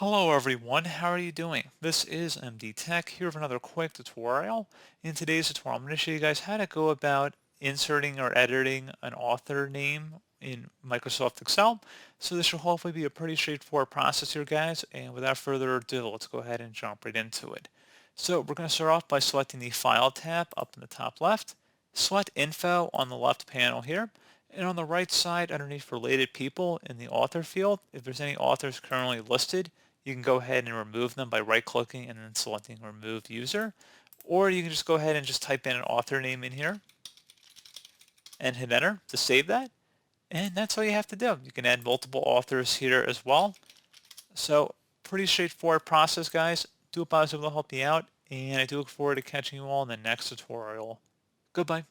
Hello everyone, how are you doing? This is MD Tech here with another quick tutorial. In today's tutorial, I'm going to show you guys how to go about inserting or editing an author name in Microsoft Excel. So this should hopefully be a pretty straightforward process here, guys. And without further ado, let's go ahead and jump right into it. So we're going to start off by selecting the File tab up in the top left. Select Info on the left panel here. And on the right side, underneath related people in the author field, if there's any authors currently listed, you can go ahead and remove them by right-clicking and then selecting Remove User. Or you can just go ahead and just type in an author name in here and hit Enter to save that. And that's all you have to do. You can add multiple authors here as well. So pretty straightforward process, guys. Do hope I was able to help you out, and I do look forward to catching you all in the next tutorial. Goodbye.